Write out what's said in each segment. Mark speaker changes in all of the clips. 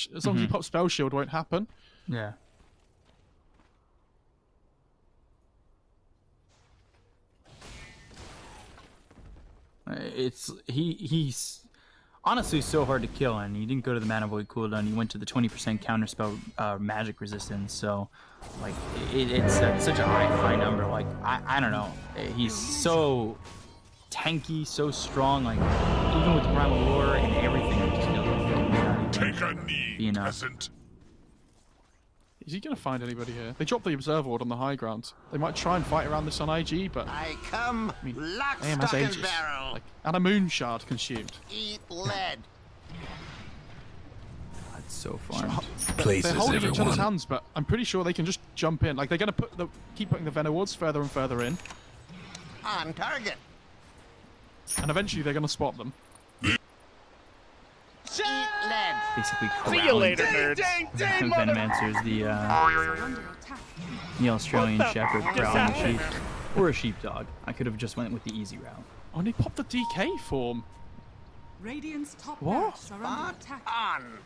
Speaker 1: which as long as you pop Spell Shield won't happen.
Speaker 2: Yeah. He's honestly so hard to kill, and he didn't go to the Mana Void cooldown. He went to the 20% counterspell magic resistance. So, like, it's such a high number. Like, I don't know. He's so tanky, so strong. Like, even with the Primal Lore and everything, I just feel like
Speaker 3: take a knee, peasant.
Speaker 1: Is he going to find anybody here? They dropped the Observer Ward on the high ground. They might try and fight around this on IG, but
Speaker 4: I mean, lock,
Speaker 1: AM has
Speaker 4: stock, and
Speaker 1: ages.
Speaker 4: barrel.
Speaker 1: Like, and a Moon Shard consumed.
Speaker 4: Eat lead.
Speaker 2: That's so fun.
Speaker 1: They're holding each other's hands, but I'm pretty sure they can just jump in. Like, they're going to keep putting the Venom Wards further and further in.
Speaker 4: On target.
Speaker 1: And eventually they're going to spot them.
Speaker 2: Basically,
Speaker 5: see you later, nerds.
Speaker 2: Venomancer's the Australian Shepherd prowling sheep, or a sheepdog. I could have just went with the easy route.
Speaker 1: Oh, and they popped the DK form.
Speaker 6: Radiant's top
Speaker 1: what?
Speaker 6: are under attack.
Speaker 4: On.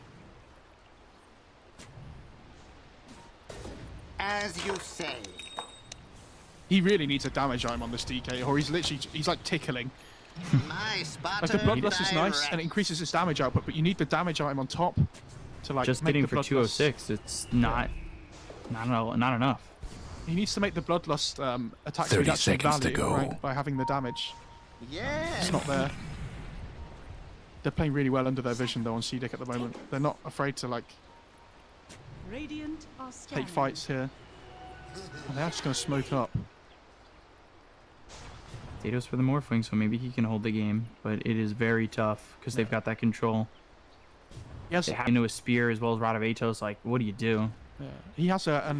Speaker 4: As you say.
Speaker 1: He really needs a damage item on this DK, or he's like tickling.
Speaker 4: My spot.
Speaker 1: Like the Bloodlust is nice and it increases his damage output, but you need the damage item on top to like
Speaker 2: just
Speaker 1: make
Speaker 2: hitting
Speaker 1: the
Speaker 2: for
Speaker 1: Bloodlust.
Speaker 2: 206. It's not enough.
Speaker 1: He needs to make the Bloodlust attack
Speaker 3: 30 seconds to go.
Speaker 1: right, by having the damage.
Speaker 4: Yeah.
Speaker 1: It's not there. They're playing really well under their vision though on CDick at the moment. They're not afraid to like
Speaker 6: Radiant are
Speaker 1: take fights here. And they're just going to smoke up.
Speaker 2: Potatoes for the Morphling, so maybe he can hold the game, but it is very tough because they've got that control.
Speaker 1: Yes.
Speaker 2: They have into a spear as well as Rod of Atos. Like, what do you do?
Speaker 1: Yeah. He has a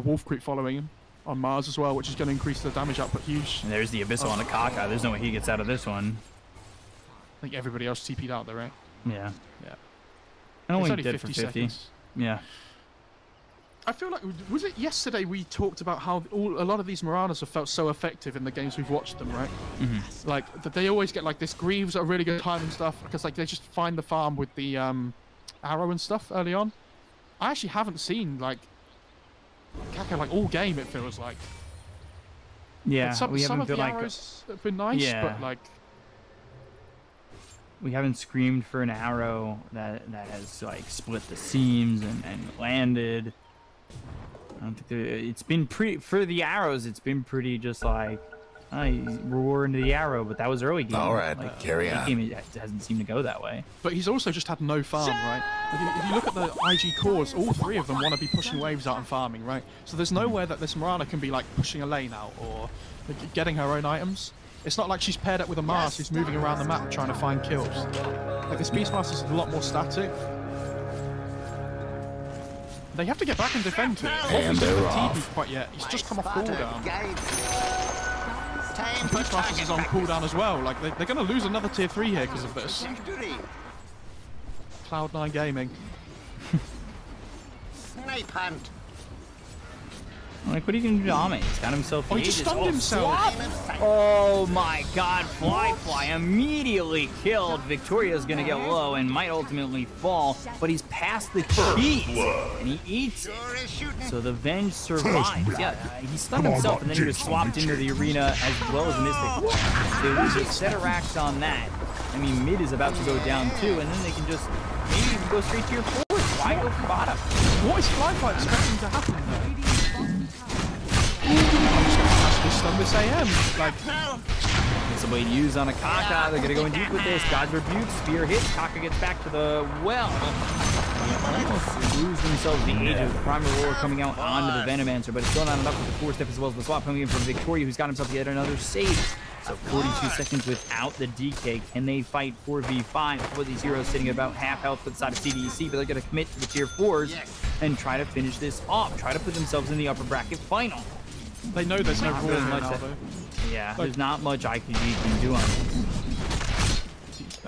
Speaker 1: Wolf Creep following him on Mars as well, which is going to increase the damage output huge.
Speaker 2: And there's the Abyssal on the Kaka. There's no way he gets out of this one.
Speaker 1: I think everybody else TP'd out there, right?
Speaker 2: Yeah.
Speaker 1: Yeah.
Speaker 2: And only
Speaker 1: only
Speaker 2: dead for 50.
Speaker 1: seconds.
Speaker 2: Yeah.
Speaker 1: I feel like, was it yesterday we talked about how a lot of these Maranas have felt so effective in the games we've watched them, right? Like, that they always get like this Greaves at a really good time and stuff, because like they just find the farm with the arrow and stuff early on. I actually haven't seen like Kaka like all game, it feels like.
Speaker 2: Yeah,
Speaker 1: some of the
Speaker 2: like
Speaker 1: arrows have been nice, but like
Speaker 2: we haven't screamed for an arrow that has like split the seams and landed. I don't think it's been pretty for the arrows. It's been pretty just like we're into the arrow, but that was early game.
Speaker 3: All right,
Speaker 2: like,
Speaker 3: carry on.
Speaker 2: Game, it hasn't seemed to go that way.
Speaker 1: But he's also just had no farm, right? If you look at the IG cores, all three of them want to be pushing waves out and farming, right? So there's nowhere that this Marana can be like pushing a lane out or like, getting her own items. It's not like she's paired up with a Mars who's moving around the map trying to find kills. Like this Beastmaster's a lot more static. They have to get back and defend it.
Speaker 3: And they're off.
Speaker 1: TP quite yet. He's just come off cooldown.
Speaker 4: Time
Speaker 1: The Beastmaster's is on cooldown as well. Like they're going to lose another tier 3 here because of this. Cloud9 Gaming.
Speaker 4: Snipe hunt.
Speaker 2: Like, what are you going to do to Ame? He's got himself the
Speaker 1: Oh, he just
Speaker 2: Aegis.
Speaker 1: stunned himself.
Speaker 2: Swap! Oh my god, Fly immediately killed. Victoria's going to get low and might ultimately fall, but he's past the cheese, and he eats it. So the Venge survives. Yeah, he stunned himself, and then he was swapped into the arena as well as Mystic. They lose a set of racks on that. I mean, mid is about to go down too, and then they can just maybe even go straight to your fourth. Why go for bottom?
Speaker 1: What is Flyfight expecting to happen though? I'm just going to actually stun this AM. Like,
Speaker 2: It's a way to use on a Kaka. They're going to go in deep with this. God's Rebuke. Spear hits. Kaka gets back to the well. They almost lose themselves the age of Primal Roar coming out onto the Venomancer, but it's still not enough with the 4-step as well as the swap coming in from Victoria, who's got himself yet another save. So 42 seconds without the DK. Can they fight 4v5 for these heroes sitting at about half health for the side of CDEC, but they're going to commit to the tier 4s and try to finish this off. Try to put themselves in the upper bracket final.
Speaker 1: they know there's no rule
Speaker 2: much
Speaker 1: now,
Speaker 2: that-
Speaker 1: though.
Speaker 2: Yeah, there's not much IKG can do on it.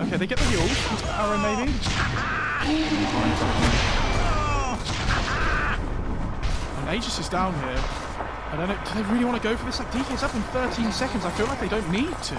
Speaker 1: Okay, they get the heal. Arrow maybe. And Aegis is down here. I don't know. Do they really want to go for this? Like DK's up in 13 seconds. I feel like they don't need to.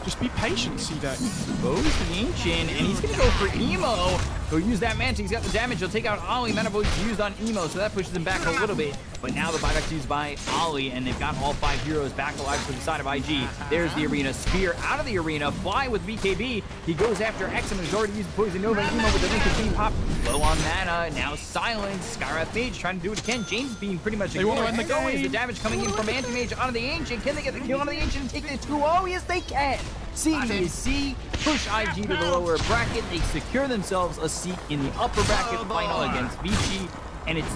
Speaker 1: Just be patient, CDeck.
Speaker 2: Goes to the Ancient, and he's going to go for Emo. He'll use that Manta. He's got the damage. He'll take out Ollie. Mana Void's used on Emo, so that pushes him back a little bit. But now the buyback's used by Ollie, and they've got all 5 heroes back alive to the side of IG. There's the arena. Spear out of the arena. Fly with BKB. He goes after XM and has already used Poison Nova. Emo with the link is being popped. Low on mana. Now Silence. Skywrath Mage trying to do it again. James being pretty much ignored.
Speaker 1: want to end the game.
Speaker 2: Is the damage coming in from Anti-Mage onto the Ancient. Can they get the kill onto the Ancient and take the 2-0? Yes, they can. CDC push IG to the lower bracket. They secure themselves a seat in the upper bracket final against Vici, and it's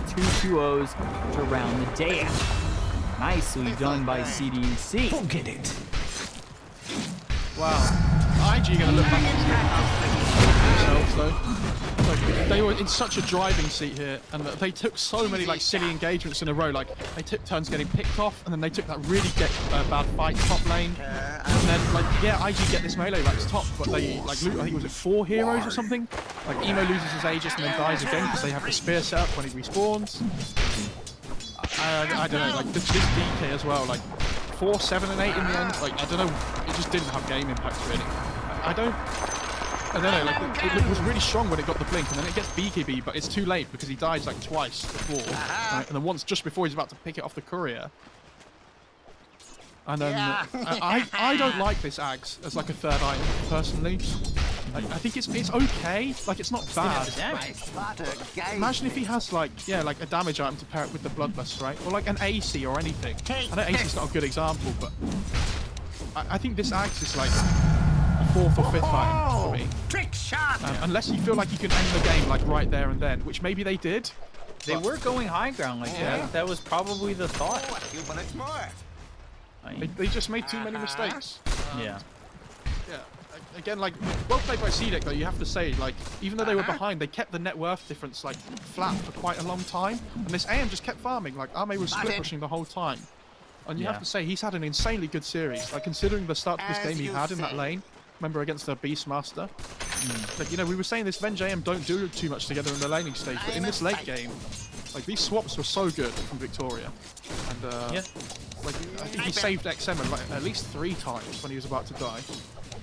Speaker 2: 2-2-0s to round the day out. Nicely done by CDC.
Speaker 3: Forget it.
Speaker 1: Wow. IG gonna look back at themselves though. Like, they were in such a driving seat here, and they took so many like silly engagements in a row. Like they took turns getting picked off, and then they took that really bad fight top lane, and then like yeah, IG get this melee right top, but they like I think was it 4 heroes or something. Like Emo loses his Aegis and then dies again because they have the spear set up when he respawns. I don't know, like this DK as well, like 4, 7, and 8 in the end. Like I don't know, it just didn't have game impact really. I don't know, like it was really strong when it got the blink, and then it gets BKB, but it's too late because he dies like twice before, right? And then once just before he's about to pick it off the courier. And then I don't like this Axe as like a 3rd item personally. Like, I think it's okay, like it's not bad. Imagine if he has like like a damage item to pair it with the Bloodlust, right? Or like an AC or anything. I know AC is not a good example, but I think this Axe is like a 4th or 5th item for me.
Speaker 4: Trick shot.
Speaker 1: Unless you feel like you can end the game like right there and then, which maybe they did.
Speaker 2: They were going high ground like that. That was probably the thought.
Speaker 4: A few minutes more.
Speaker 1: They just made too many mistakes.
Speaker 2: Yeah.
Speaker 1: Yeah. Again, like, well played by CDEC though, you have to say, like, even though they were behind, they kept the net worth difference, like, flat for quite a long time. And this AM just kept farming, like, Ame was split pushing the whole time. And you have to say, he's had an insanely good series, like, considering the start of this game he had in that lane. Remember, against the Beastmaster? Like, you know, we were saying this Venge AM don't do too much together in the laning stage, but in this late game, like, these swaps were so good from Victoria. And, like, I think he saved XM like, at least 3 times when he was about to die.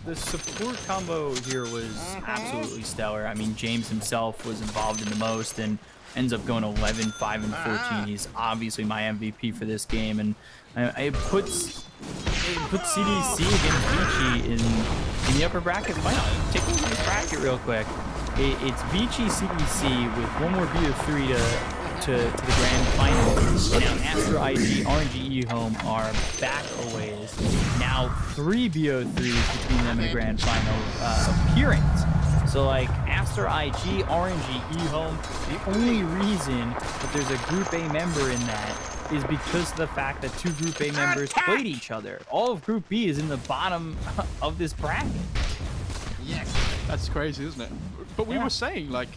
Speaker 2: The support combo here was absolutely stellar. I mean, James himself was involved in the most and ends up going 11, 5, and 14. He's obviously my MVP for this game, and it puts CDC against Vici in the upper bracket final. Take a look at this bracket real quick. It's Vici CDC with one more BO3 to the grand final. Now Astro IG, RNG home are back a ways. Now 3 BO3s between them in the grand final appearance. So like Astro IG, RNG home, the only reason that there's a Group A member in that is because of the fact that 2 Group A members played each other. All of Group B is in the bottom of this bracket.
Speaker 4: Yes.
Speaker 1: That's crazy, isn't it? But we were saying, like,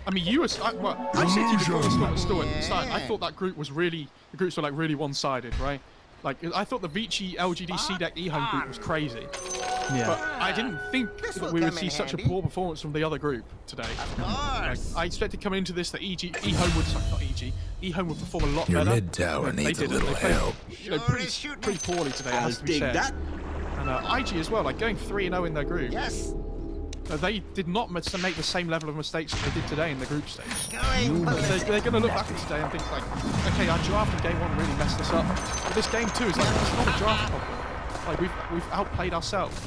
Speaker 1: I mean, I said to you before the store at the start, I thought that group was really, the groups were like really one-sided, right? Like, I thought the Vici, LGD, CDEC, E-Home group was crazy. Yeah. But I didn't think that we would see such a poor performance from the other group today.
Speaker 4: Of course.
Speaker 1: Like, I expected coming into this that E-Home would, sorry, not EG, E-Home would perform a lot
Speaker 3: Your
Speaker 1: better.
Speaker 3: mid tower needs a little
Speaker 1: they played,
Speaker 3: help.
Speaker 1: You know, pretty poorly today, it has to be said. And IG as well, like going 3-0 in their group.
Speaker 4: Yes.
Speaker 1: They did not make the same level of mistakes that they did today in the group stage. They're going to look back at today and think like, okay, our draft in game 1 really messed us up. But this game 2 is like, it's not a draft problem. Like we've outplayed ourselves.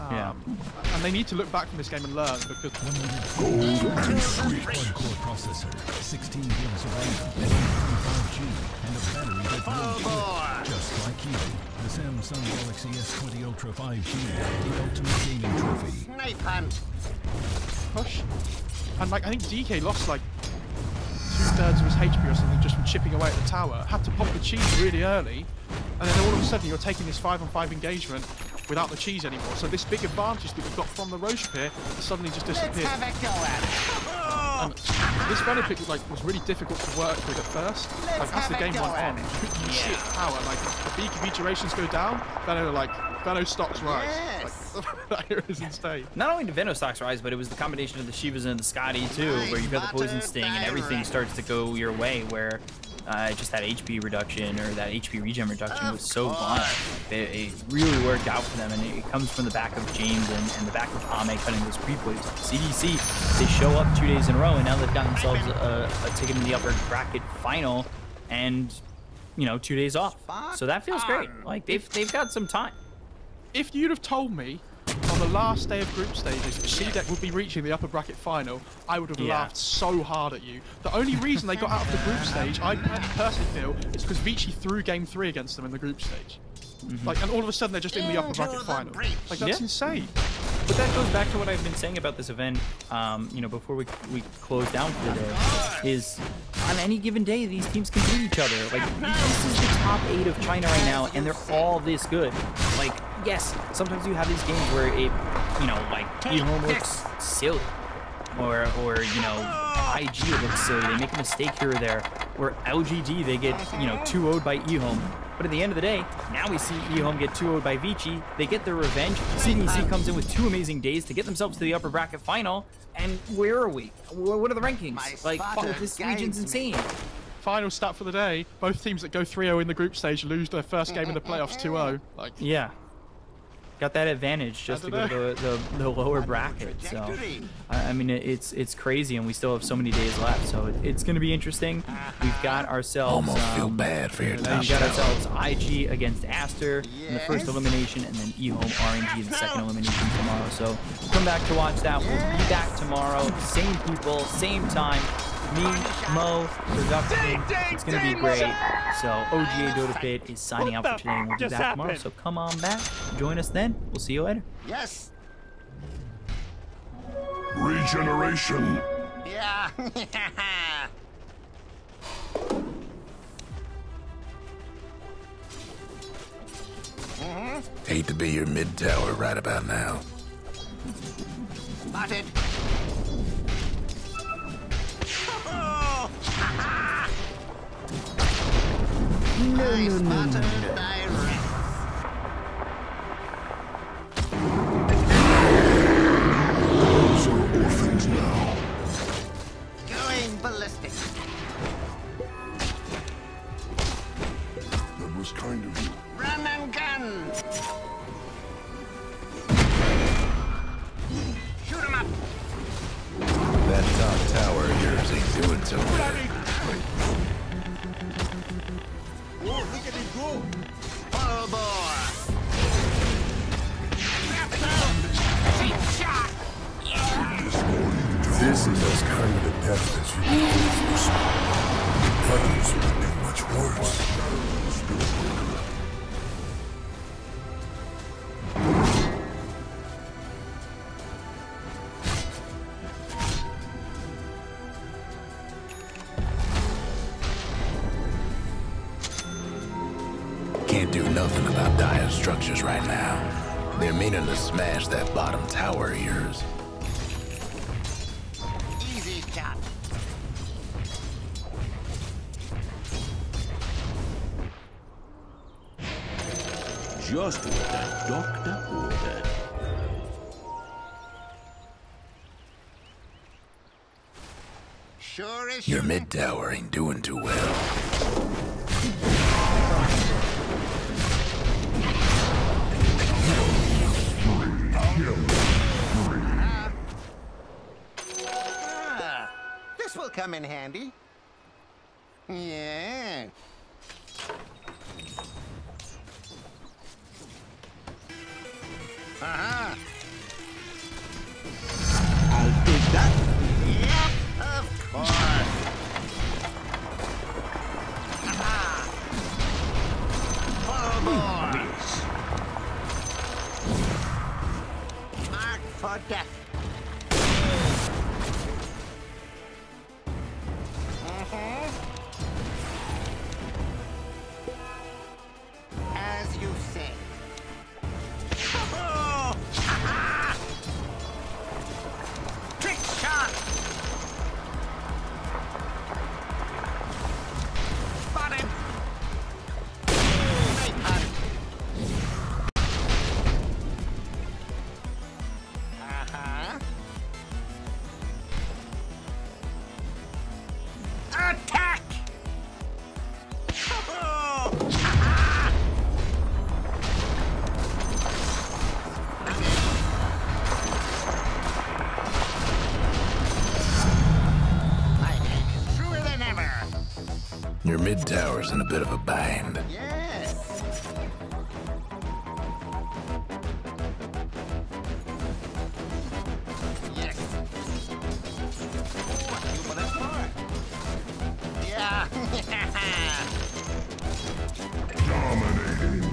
Speaker 1: And they need to look back from this game and learn because.
Speaker 5: Quad-core processor, 16 gigs of RAM, and 5G, and a battery that won't quit, just like you. The Samsung Galaxy S20 Ultra 5G, the ultimate gaming trophy.
Speaker 4: Knife hand.
Speaker 1: Push. And like I think DK lost like 2/3 of his HP or something just from chipping away at the tower. Had to pop the cheese really early, and then all of a sudden you're taking this 5-on-5 engagement without the cheese anymore. So this big advantage that you got from the Roche Pier suddenly just disappeared.
Speaker 4: Let's have a go at it.
Speaker 1: And this Venom pick like was really difficult to work with at first. Like as the game went on, you see its power. Like the BKB durations go down, Venom stocks rise.
Speaker 4: Yes.
Speaker 1: Like, that here is insane.
Speaker 2: Not only did Venom stocks rise, but it was the combination of the Shivas and the Scotty too, where you've got the Poison Sting and everything starts to go your way. Where just that HP reduction or that HP regen reduction was so blunt. It really worked out for them, and it comes from the back of James and the back of Ame cutting those creep waves. CDC, they show up 2 days in a row, and now they've got themselves a ticket in the upper bracket final, and 2 days off. So that feels great. Like they've got some time.
Speaker 1: If you'd have told me on the last day of group stages that C-Deck would be reaching the upper bracket final, I would have laughed so hard at you. The only reason they got out of the group stage, I personally feel, is because Vici threw game 3 against them in the group stage. Like, and all of a sudden they're just in the upper bracket final. Like, that's insane.
Speaker 2: But that goes back to what I've been saying about this event, before we close down for the day, is on any given day, these teams can beat each other. Like, this is the top 8 of China right now, and they're all this good. Like, yes, sometimes you have these games where it, eHome looks silly, or IG looks silly. They make a mistake here or there. Or LGD, they get, 2-0'd by eHome. But at the end of the day, now we see eHome get 2-0'd by Vici. They get their revenge. CDC comes in with 2 amazing days to get themselves to the upper bracket final. And where are we? What are the rankings? Like, this region's insane.
Speaker 1: Final stat for the day: both teams that go 3-0 in the group stage lose their first game in the playoffs 2-0. Like,
Speaker 2: yeah. Got that advantage just to go to the lower bracket. So, I mean, it's crazy, and we still have so many days left. So it's going to be interesting. We've got ourselves.
Speaker 3: Almost feel bad for your time.
Speaker 2: We've got ourselves IG against Aster in the first elimination, and then eHome RNG in the second elimination tomorrow. So come back to watch that. We'll be back tomorrow. Same people, same time. Me, Mo, production. It's going to be great. So OGA Dota Pit is signing out for today, and we'll be back tomorrow. So come on back. Join us then. We'll see you later.
Speaker 4: Yes.
Speaker 3: Regeneration.
Speaker 4: Yeah.
Speaker 3: Hate to be your mid tower right about now.
Speaker 4: Spotted. No.
Speaker 3: Those are orphans now.
Speaker 4: Going ballistic.
Speaker 3: That was kind of you.
Speaker 4: Run and gun. Shoot him up.
Speaker 3: That top tower of yours ain't doing so good.
Speaker 4: Full bore.
Speaker 3: This is as kind of a death as you can force. Others would do much worse. Can't do nothing about dire structures right now. They're meaning to smash that bottom tower of yours.
Speaker 4: Easy shot.
Speaker 7: Just what the doctor ordered.
Speaker 4: Sure is.
Speaker 3: Your mid tower ain't doing too well.
Speaker 4: This will come in handy. Yeah.
Speaker 7: I'll take that.
Speaker 4: Yep, of course. Full bore. Mark for death. As you say.
Speaker 3: Your mid tower's in a bit of a bind.
Speaker 4: Yes. Yes. Oh, 2 minutes more. Yeah.
Speaker 3: Dominating.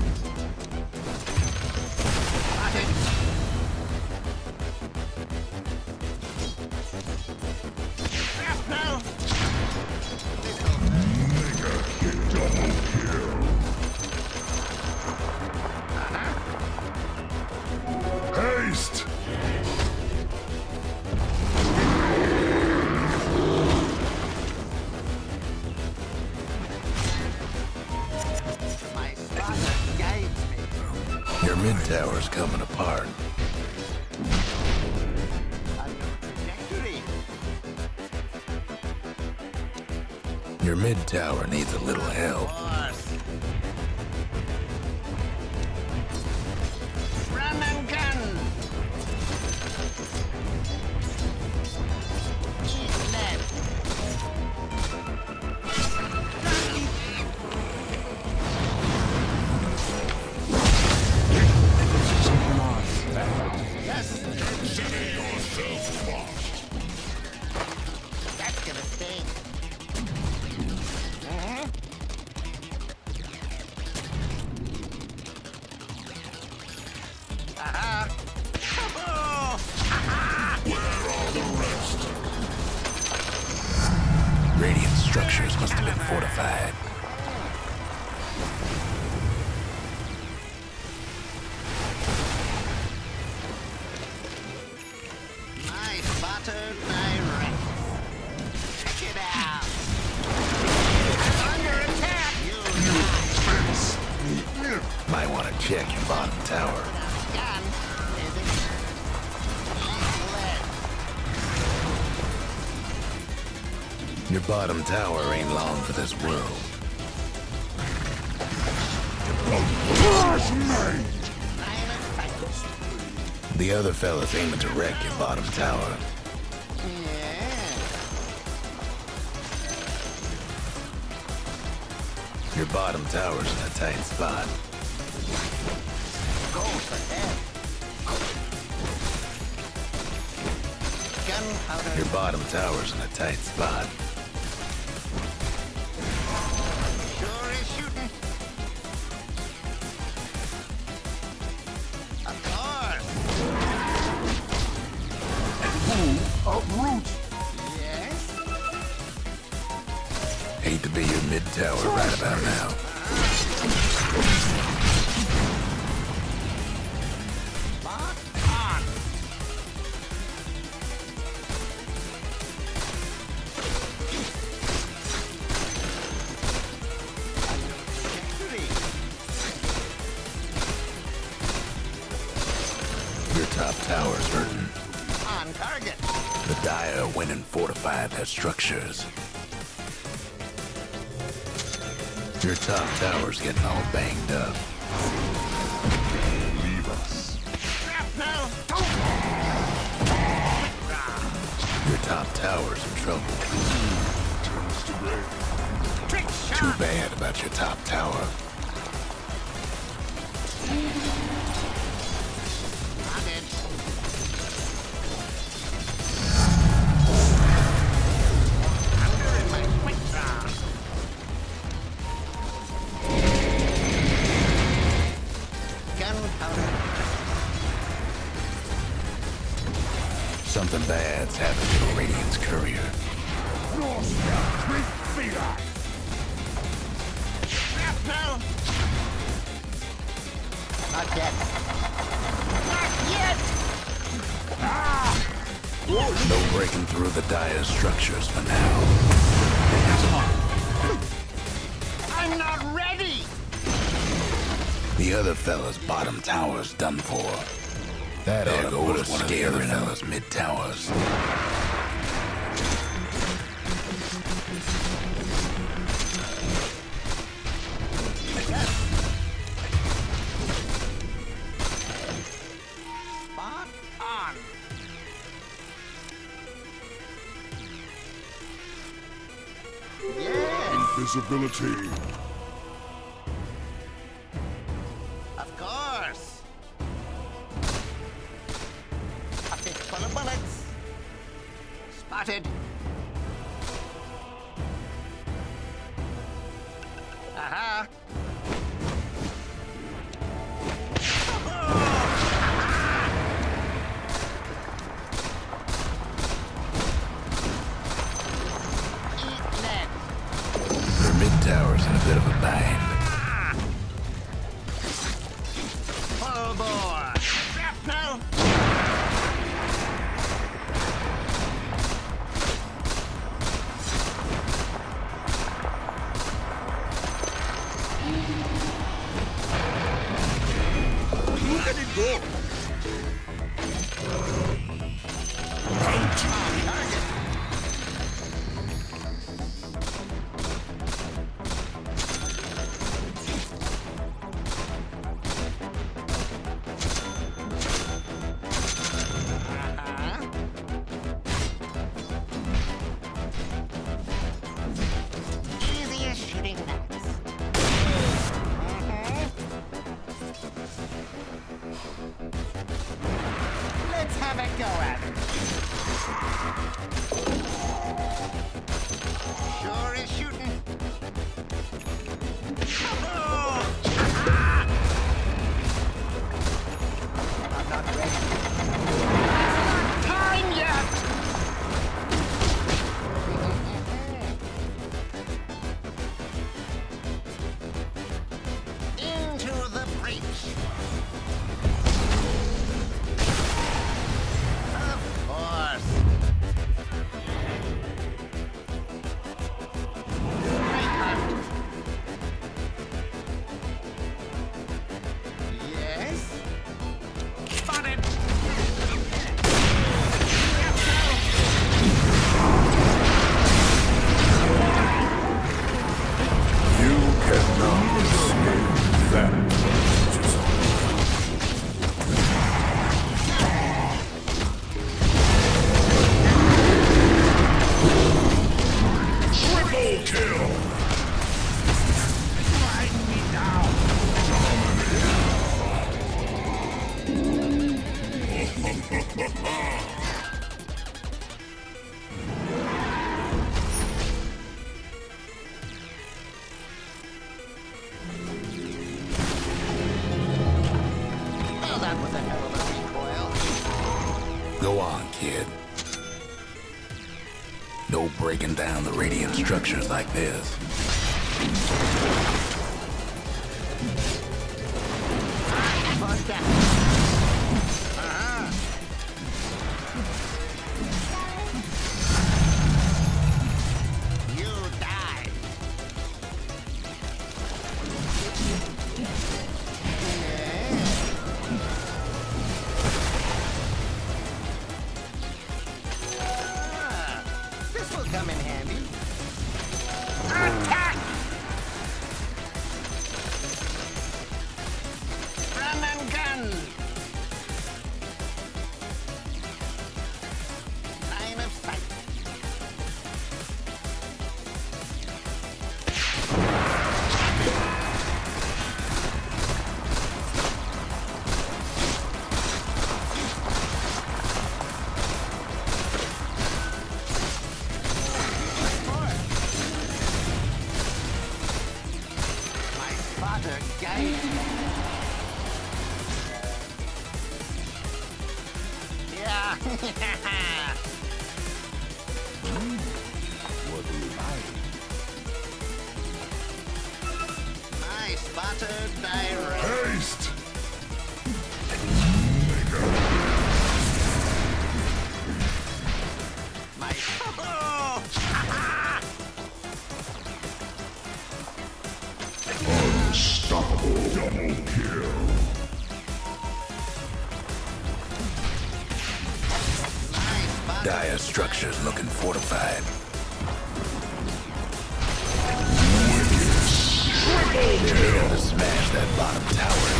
Speaker 4: Got it. Crap now.
Speaker 3: Mega hit double kill. Haste!
Speaker 4: My spotter guides me.
Speaker 3: Your mid tower's coming apart.
Speaker 4: A new trajectory.
Speaker 3: Your mid tower needs a little help.
Speaker 4: Course. Run and gun. Eat lead. Yes. That's gonna sting. Aha! Oh!
Speaker 3: Radiant structures must have been fortified.
Speaker 4: My spotted direct. Check it out. Under attack! You
Speaker 3: Might want to check your bottom tower.
Speaker 4: gun. Is it? Lead.
Speaker 3: Your bottom tower ain't long for this world. The other fella's aiming to wreck your bottom tower.
Speaker 4: Yeah.
Speaker 3: Your bottom tower's in a tight spot.
Speaker 4: Go for that. Gunpowder.
Speaker 3: Your bottom tower's in a tight spot.
Speaker 4: Sure is shooting. Of course.
Speaker 3: Uproot!
Speaker 4: Yes.
Speaker 3: Hate to be your mid tower right about now.
Speaker 4: Lock on. Trajectory.
Speaker 3: Your top tower's hurting.
Speaker 4: On target.
Speaker 3: The Dire went and fortified their structures. Your top tower's getting all banged up. Leave us.
Speaker 4: Shrapnel.
Speaker 3: Your top tower's in trouble.
Speaker 4: Trick
Speaker 3: Too
Speaker 4: shot.
Speaker 3: bad about your top tower.
Speaker 4: On it. Under in my quick draw. Gunpowder.
Speaker 3: Something bad's happened to the Radiant's courier.
Speaker 4: Shrapnel. Not yet. Not yet.
Speaker 3: No breaking through the Dire's structures for now.
Speaker 4: I'm not ready.
Speaker 3: The other fella's bottom tower's done for. That ought to put a scare in the fella's mid towers.
Speaker 4: Spot on. Yes.
Speaker 8: visibility.
Speaker 4: Of course. A pit full of bullets. Spotted. Aha. Eat lead.
Speaker 3: Their mid-tower's in a bit of a bind.
Speaker 4: Full bore. Shrapnel.
Speaker 8: Look at it go!
Speaker 4: Easy as shooting nuts. Let's have a go at it. Sure is shooting. I'm not ready. It's not time yet. Into the breach. Of course. Strike hunt. Yes. Spotted.
Speaker 8: You cannot escape that. Triple kill!
Speaker 4: Slide me down. Well, that was a hell of a recoil.
Speaker 3: Go on, kid. No breaking down the radiant structures like this.
Speaker 4: Fuck that. You died. This will come in handy. Attack! Run and gun! Line of sight. My father guide. Yeah. My spotter direct.
Speaker 8: Haste!
Speaker 4: My
Speaker 8: Unstoppable double kill.
Speaker 4: my spotter.
Speaker 3: Dire structures looking fortified. They're able to smash that bottom tower.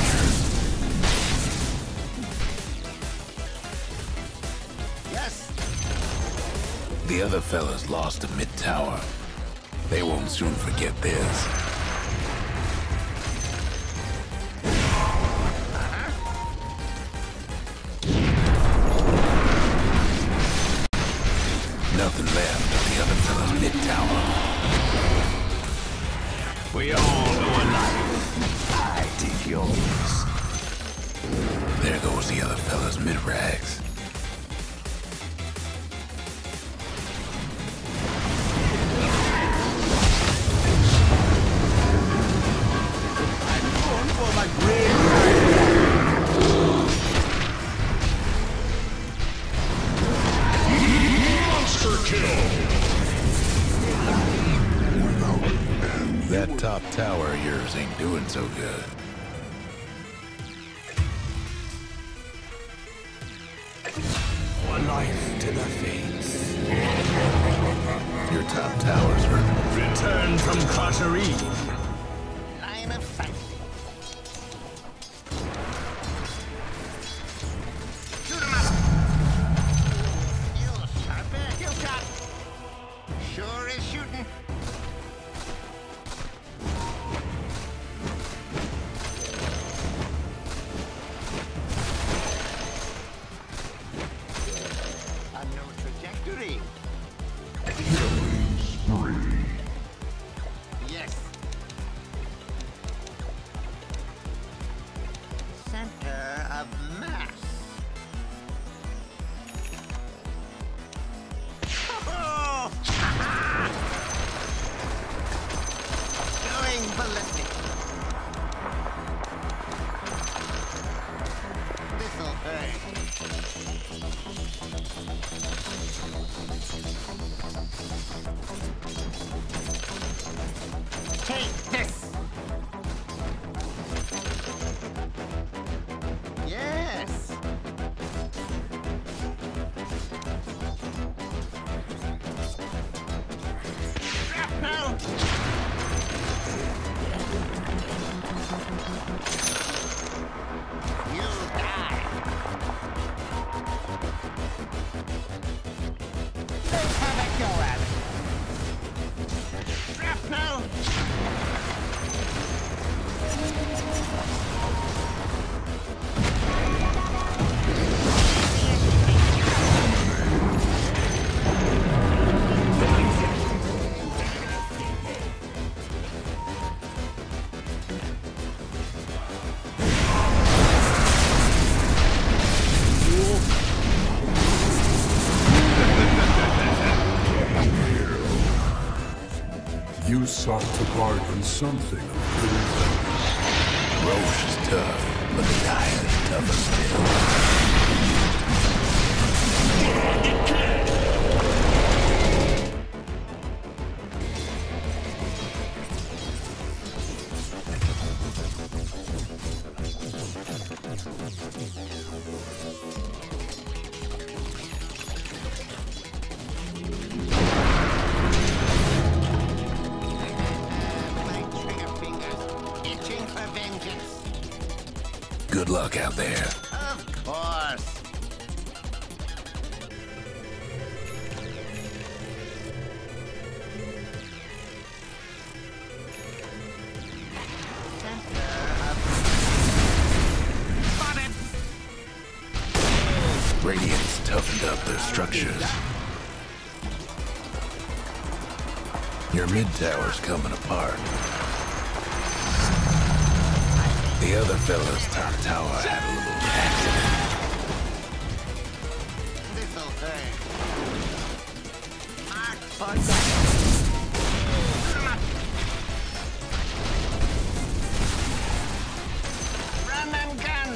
Speaker 4: Yes.
Speaker 3: The other fellas lost a mid-tower. They won't soon forget this. Nothing left of the other fella's mid-tower.
Speaker 7: We all know a life.
Speaker 3: I take yours. There goes the other fella's mid-rags. That top tower of yours ain't doing so good.
Speaker 7: One life to the fates.
Speaker 3: Your top tower's hurt.
Speaker 7: Return from Carterine.
Speaker 4: Line of sight. Shoot him up. Still sharper. Kill shot. Sure is shooting. A new trajectory.
Speaker 8: Killing spree.
Speaker 4: Yes. Center of mass. Oh! Going ballistic. This'll hurt. Take this! Yes! Shrapnel! You'll die! Let's have a go at it! Shrapnel!
Speaker 8: You sought to bargain something of little value.
Speaker 3: Roche is tough, but the guy is tougher
Speaker 4: My trigger fingers itching for vengeance.
Speaker 3: Good luck out there.
Speaker 4: Of course. Center of... Spotted!
Speaker 3: Radiant's toughened up their structures. Your mid-tower's coming apart. The other fella's top tower had a little accident.
Speaker 4: This'll hurt. Mark for death. Run and gun.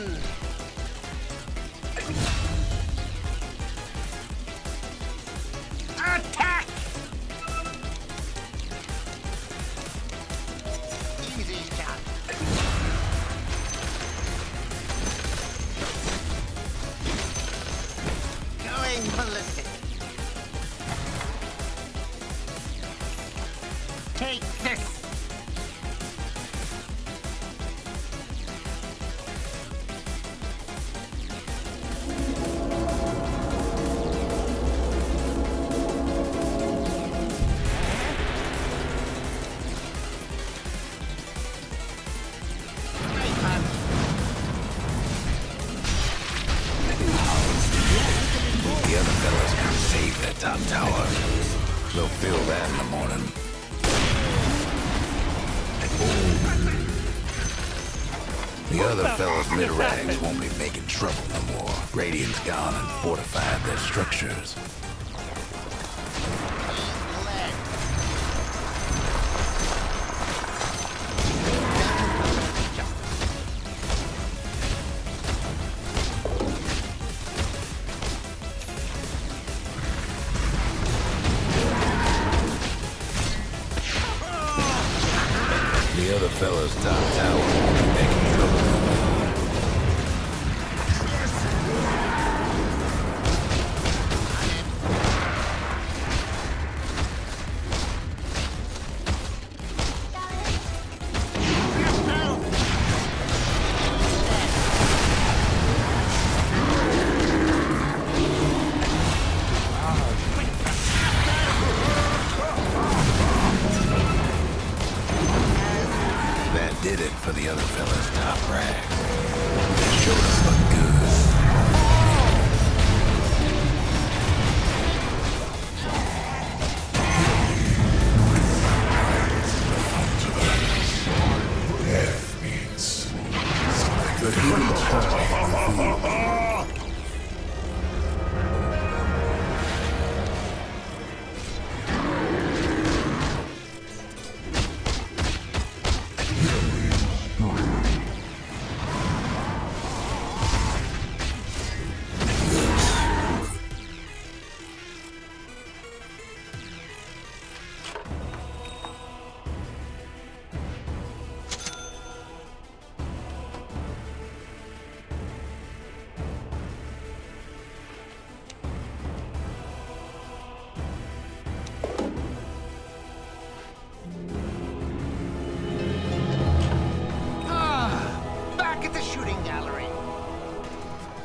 Speaker 4: Attack! Easy shot. Going ballistic. Take this.
Speaker 3: They'll feel that in the morning. The other fellas mid-ranks won't be making trouble no more. Radiant's gone and fortified their structures. The other fella's top tower won't be making trouble no more. Did it for the other fella's top rag. They showed us look good. Death means the hidden path.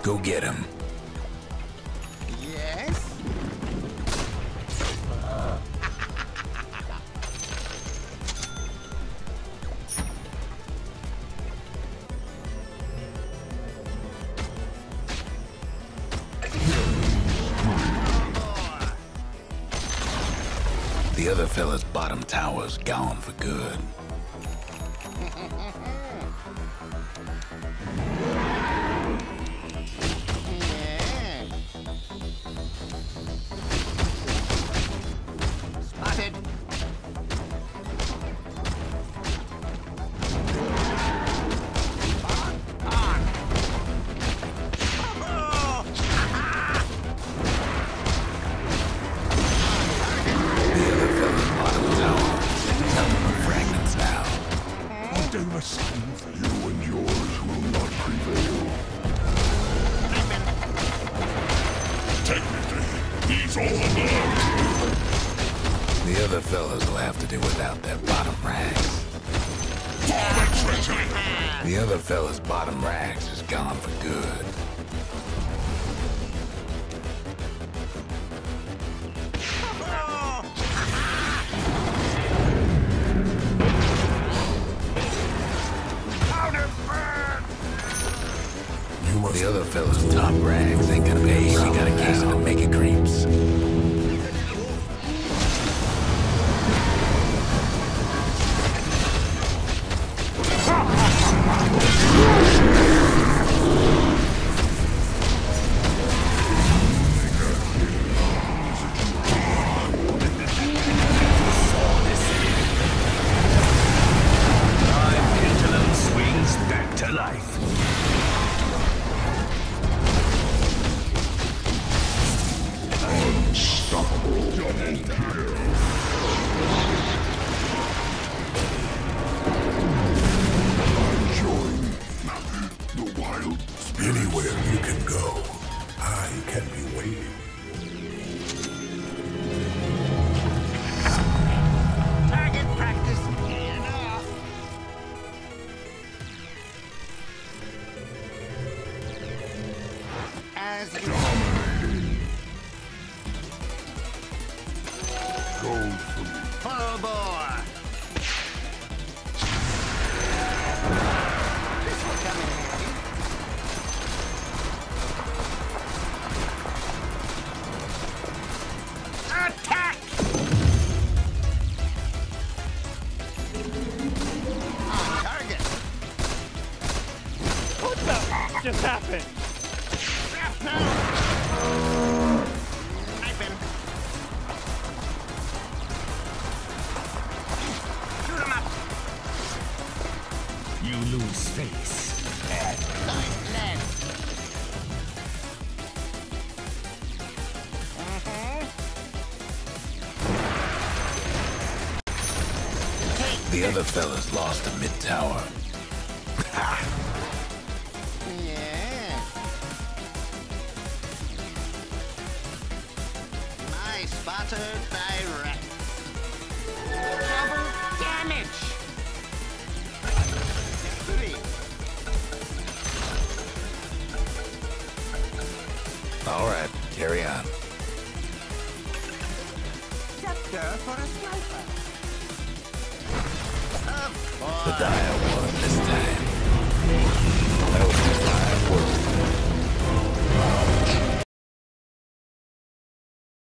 Speaker 3: Go get him.
Speaker 4: Yes?
Speaker 3: The other fella's bottom tower's gone for good.
Speaker 8: You and yours will not prevail. Technically, he's all alone.
Speaker 3: The other fellas will have to do without their bottom rags. The other fella's bottom rags is gone for good. The other fella's top rags ain't gonna pay. You got a case of make it creeps.
Speaker 7: Pendulum swings back to life.
Speaker 8: Anywhere you can go, I can be waiting.
Speaker 4: Target practice enough. As you
Speaker 8: Go for me.
Speaker 4: full bore. This will come in handy. Attack!
Speaker 2: just happened?
Speaker 4: Snipe him. Shoot him up.
Speaker 7: You lose face.
Speaker 4: Nice land.
Speaker 3: The other fellas lost a mid-tower.
Speaker 4: Yeah. Nice butter direct. Double damage. Victory.
Speaker 3: All right, carry on.
Speaker 4: Scepter for a sniper. Of course.
Speaker 3: The Dire won this time.